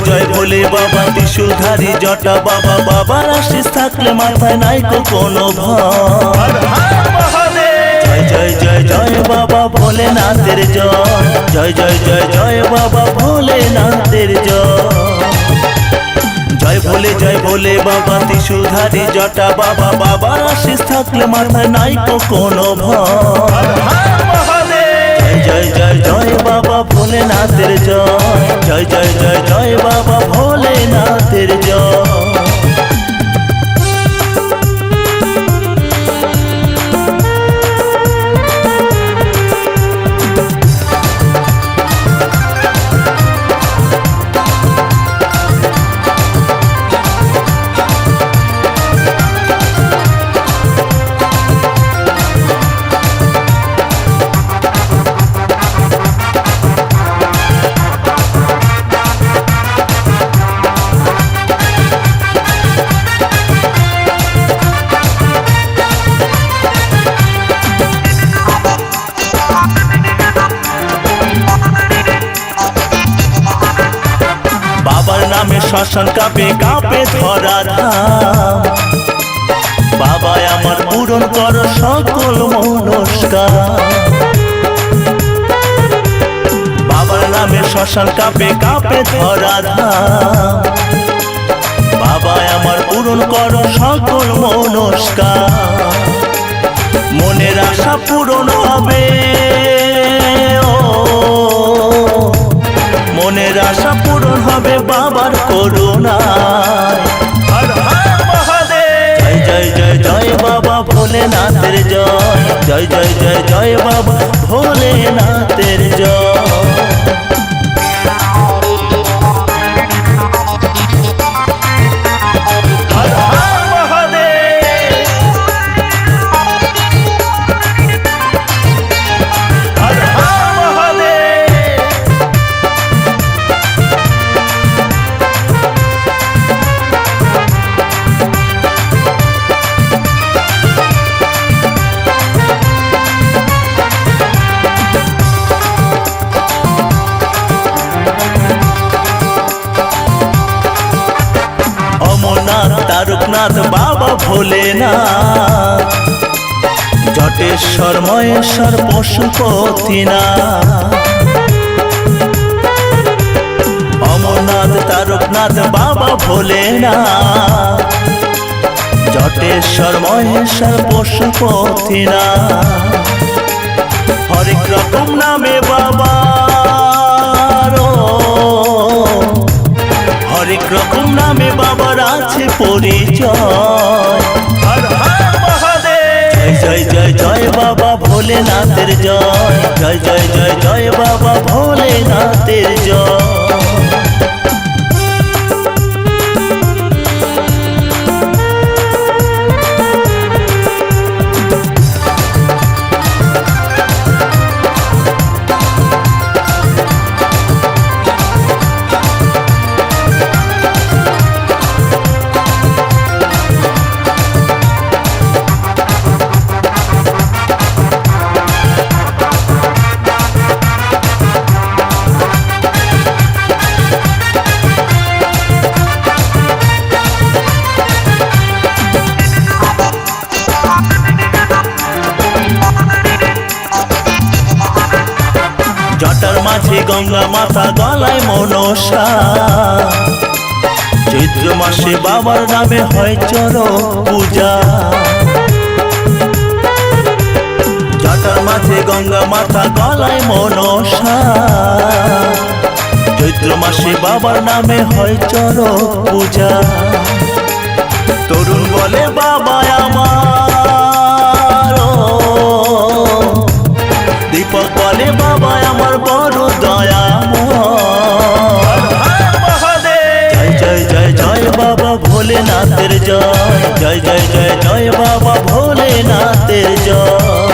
জয় ভোলে বাবা ত্রিশূলধারী জটা বাবা, বাবার আশিস থাকলে মাথায় নাই কোনো ভয়। জয় জয় জয় জয় বাবা ভোলেনাথের জয়, জয় জয় জয় জয় বাবা ভোলেনাথের জয়। জয় ভোলে বাবা ত্রিশূলধারী জটা বাবা, বাবার আশিস থাকলে মাথায় নাই কোনো ভয়। জয় জয় জয় বাবা ভোলেনাথের জয়, জয় জয় জয় জয় বাবা ভোলেনাথের জয়। বাবার নামে শ্মশান কাঁপে কাঁপে ধরা ধাম, বাবা আমার পূরণ কর সকল মনস্কার। বাবার নামে শ্মশান কাঁপে কাঁপে ধরা ধাম, বাবা আমার পূরণ কর সকল মনস্কার। মনের আশা পূরণ হবে, মনের আশা পূরণ হবে বাবার করুণায়। জয় জয় জয় জয় বাবা ভোলেনাথের জয়, জয় জয় জয় জয় বাবা ভোলেনাথের জয়। তারকনাথ বাবা ভোলেনাথ, জটেশ্বর মহেশ্বর পশুপতিনাথ। অমরনাথ তারকনাথ বাবা ভোলেনাথ, জটেশ্বর মহেশ্বর পশুপতিনাথ। হরেক রকম নামে বাবা, হরেক রকম নামে বাবার আছে পরিচয়। জয় জয় জয় জয় বাবা ভোলেনাথের জয়, জয় জয় জয় জয় বাবা ভোলেনাথের জয়। জটার মাঝে গঙ্গা মাথা গলায় মনসা, চৈত্র মাসে বাবার নামে হয় চরক পূজা। জটার মাঝে গঙ্গা মাথা গলায় মনসা, চৈত্র মাসে বাবার নামে হয় চরক পূজা। তরুণ বলে বাবা আমার, দীপক বলে বাবা আমার বড় দয়াময়। জয় জয় জয় জয় বাবা ভোলেনাথের জয়, জয় জয় জয় জয় বাবা ভোলেনাথের জয়।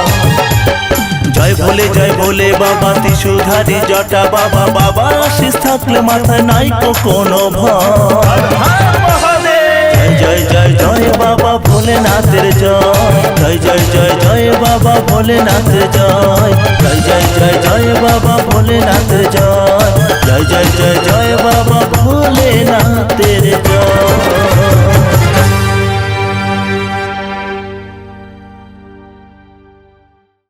জয় ভোলে বাবা ত্রিশূলধারী জটা বাবা, বাবার আশিস থাকলে মাথায় নাই কোনো ভয়। জয় জয় জয় বাবা ভোলেনাথের জয়, জয় জয় জয় জয় বাবা ভোলেনাথের জয়, জয় জয় জয় জয় বাবা ভোলেনাথের জয়, জয় জয় জয় জয় বাবা ভোলেনাথের জয়।